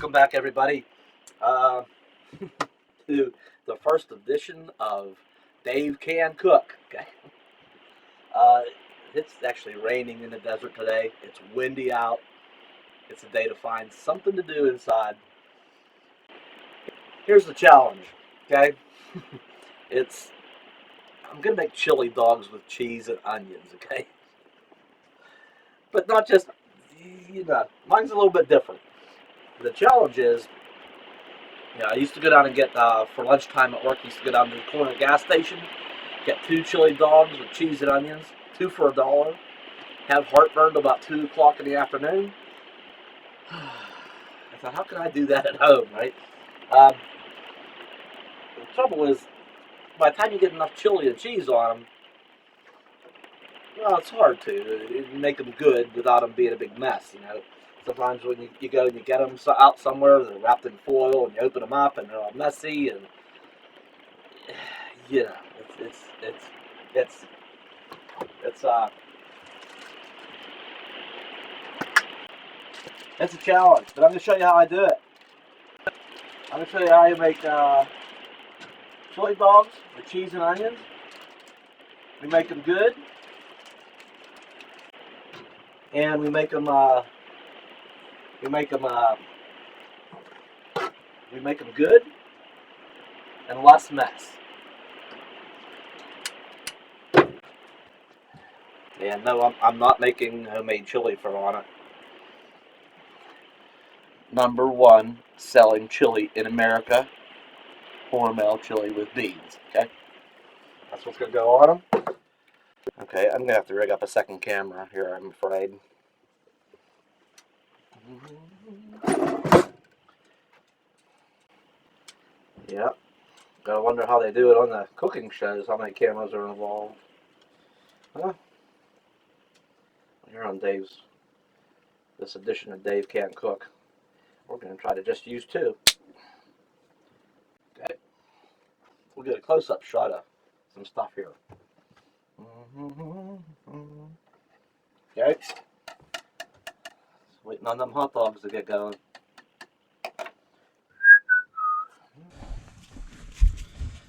Welcome back, everybody, uh, to the first edition of Dave Can Cook. Okay, it's actually raining in the desert today. It's windy out. It's a day to find something to do inside. Here's the challenge. Okay, I'm gonna make chili dogs with cheese and onions. Okay, but not just mine's a little bit different. The challenge is, I used to go down and get, for lunchtime at work, I used to go down to the corner gas station, get 2 chili dogs with cheese and onions, 2 for $1, have heartburn till about 2 o'clock in the afternoon. I thought, how can I do that at home, right? The trouble is, by the time you get enough chili and cheese on them, well, it's hard to make them good without them being a big mess, Sometimes when you go and you get them out somewhere, they're wrapped in foil, and you open them up, and they're all messy, and it's a challenge. But I'm going to show you how I do it. I'm going to show you how you make chili dogs with cheese and onions. We make them good, and we make them good and less mess. And no, I'm not making homemade chili from on it. #1 selling chili in America, Hormel chili with beans. Okay, that's what's gonna go on them. Okay, I'm gonna have to rig up a second camera here, I'm afraid. Yep. Gotta wonder how they do it on the cooking shows, how many cameras are involved. Huh? Here on this edition of Dave Can Cook, we're gonna try to just use 2. Okay. We'll get a close-up shot of some stuff here. Okay. Waiting on them hot dogs to get going.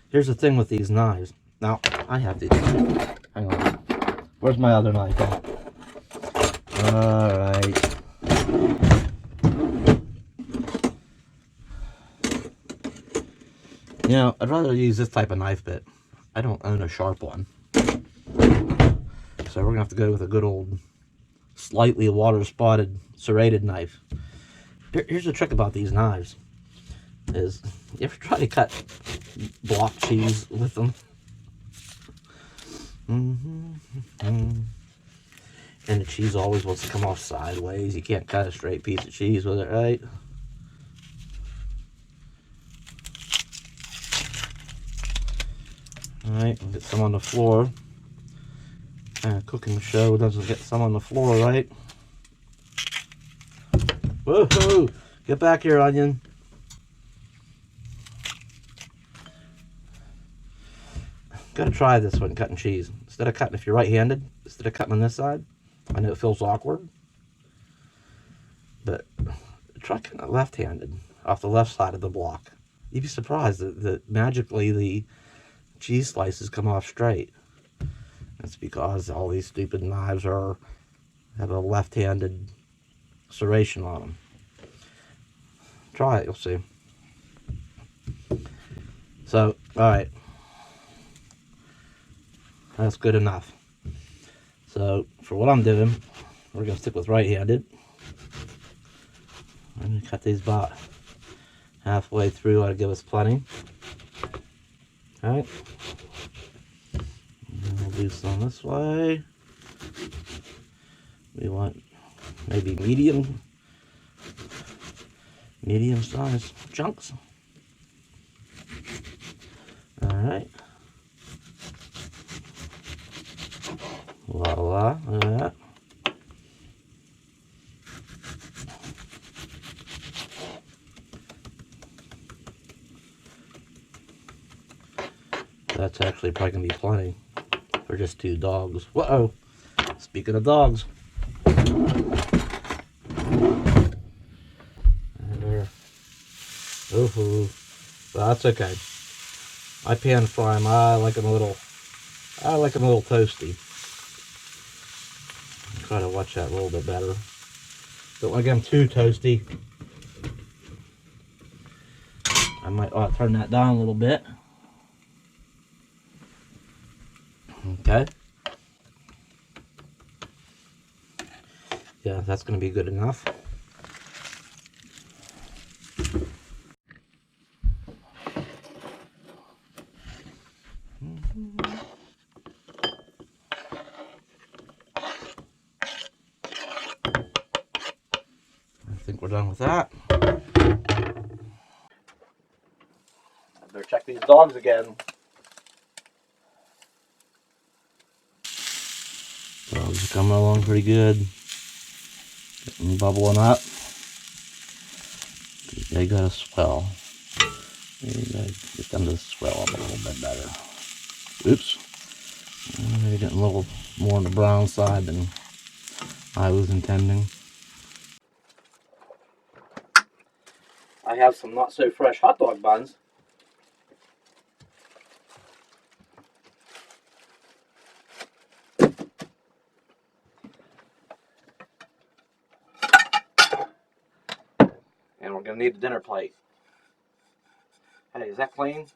Here's the thing with these knives. Now, I have these. Hang on. Where's my other knife at? Alright. I'd rather use this type of knife bit. I don't own a sharp one. So we're going to have to go with a good old, slightly water-spotted, serrated knife. Here's the trick about these knives. Is, you ever try to cut block cheese with them? And the cheese always wants to come off sideways. You can't cut a straight piece of cheese with it, right? Alright, we'll get some on the floor. Cooking show doesn't get some on the floor, right? Whoa! Get back here, onion. Gotta try this when cutting cheese. Instead of cutting, if you're right-handed, instead of cutting on this side, I know it feels awkward, but try cutting it left-handed, off the left side of the block. You'd be surprised that magically the cheese slices come off straight. That's because all these stupid knives have a left-handed serration on them. Try it, you'll see. So, alright. That's good enough. So, for what I'm doing, we're going to stick with right-handed. I'm going to cut these about halfway through. That'll give us plenty. Alright. We'll do some this way. We want maybe medium-sized chunks. Alright. Voila, look at that. That's actually probably going to be plenty for just 2 dogs. Whoa! Speaking of dogs. But that's okay. I pan fry them. I like them a little toasty. Try to watch that a little bit better. Don't want to get them too toasty. I might ought to turn that down a little bit. Okay. Yeah, that's going to be good enough. I think we're done with that. I better check these dogs again. Dogs are coming along pretty good. Getting bubbling up. They gotta swell. You gotta get them to swell up a little bit better. Oops. They're getting a little more on the brown side than I was intending. I have some not so fresh hot dog buns. And we're gonna need a dinner plate. Hey, is that clean?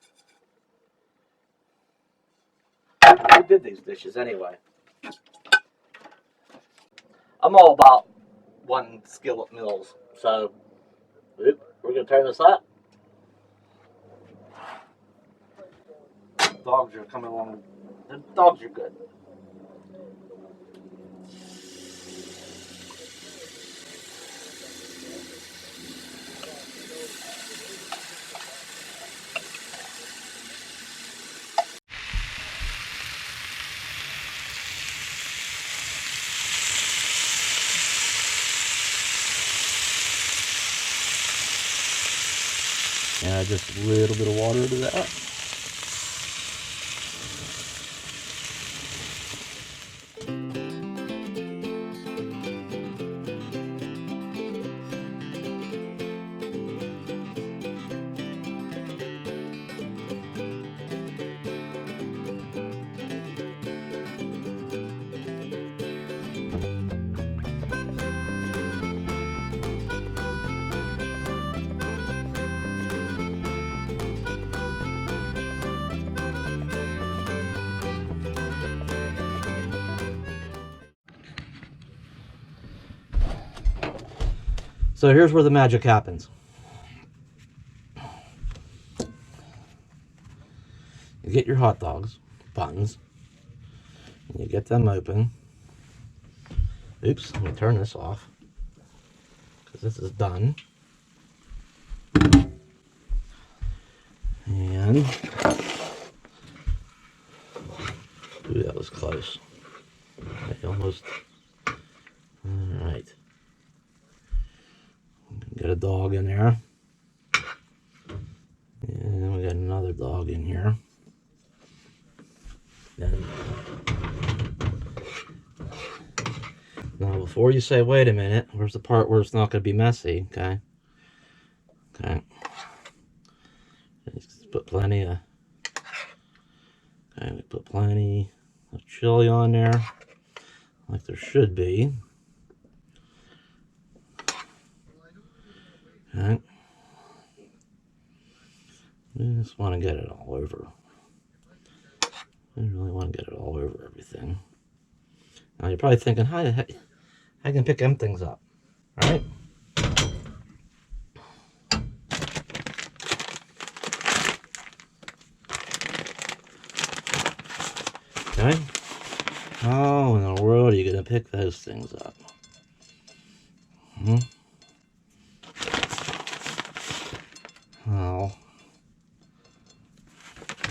Who did these dishes anyway? I'm all about one skillet meals, so we're gonna turn this up. Dogs are coming along. The dogs are good. Add just a little bit of water to that. So here's where the magic happens. You get your hot dogs, buns, and you get them open. Oops, let me turn this off, because this is done. And, ooh, that was close. I almost, all right. Get a dog in there. And we got another dog in here. And now, before you say, wait a minute, where's the part where it's not going to be messy? Okay. Okay. Just put plenty of, okay, we put plenty of chili on there, like there should be. Okay. We just want to get it all over. I really want to get it all over everything. Now you're probably thinking, how the heck I can pick them things up? All right. Okay. How in the world are you going to pick those things up? Oh,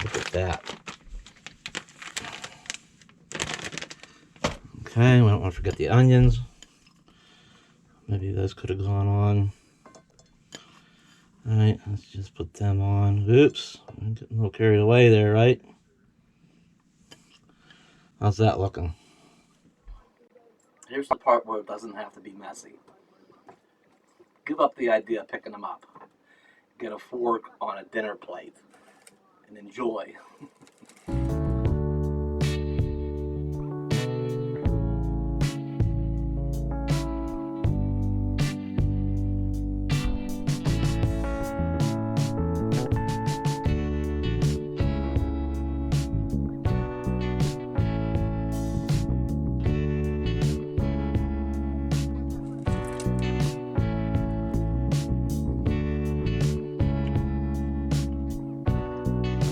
look at that. Okay, we don't want to forget the onions. Maybe those could have gone on. All right, let's just put them on. Oops, I'm getting a little carried away there, right? How's that looking? Here's the part where it doesn't have to be messy. Give up the idea of picking them up. get a fork on a dinner plate and enjoy.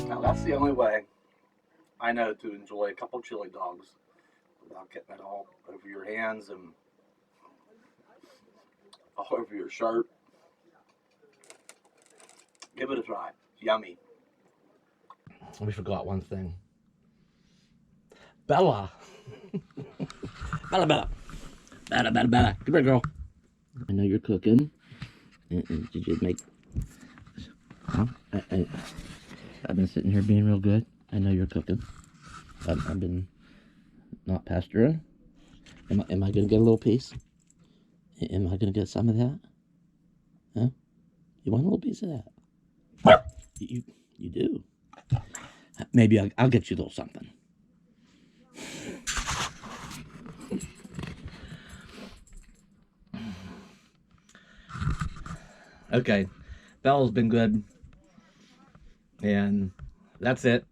Now that's the only way I know to enjoy a couple chili dogs without getting it all over your hands and all over your shirt. Give it a try. Yummy. We forgot one thing. Bella. Bella, Bella. Bella, Bella, Bella. Come here, girl. I know you're cooking. Did you make... Huh? I've been sitting here being real good. I know you're cooking. I've been not pasturing. Am I going to get a little piece? Am I going to get some of that? Huh? You want a little piece of that? You do. Maybe I'll get you a little something. Okay, Bella's been good, and that's it.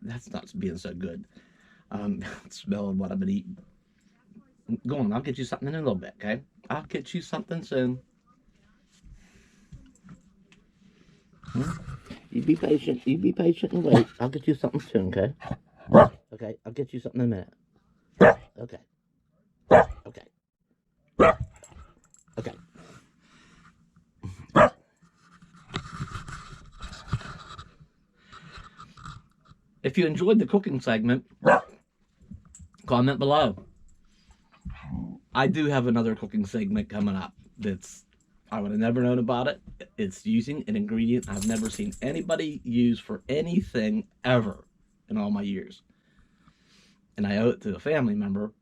That's not being so good. Smelling what I've been eating. Go on, I'll get you something in a little bit, okay? I'll get you something soon. You be patient and wait. I'll get you something soon, okay? Okay, I'll get you something in a minute. Okay. Okay. If you enjoyed the cooking segment, comment below. I do have another cooking segment coming up I would have never known about it. It's using an ingredient I've never seen anybody use for anything ever in all my years. And I owe it to a family member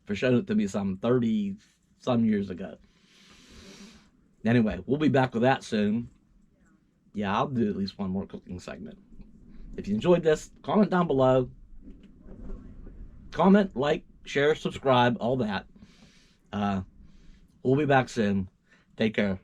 for showing it to me some 30-some years ago. Anyway, we'll be back with that soon. Yeah, I'll do at least one more cooking segment. If you enjoyed this, comment down below. Comment, like, share, subscribe, all that. We'll be back soon. Take care.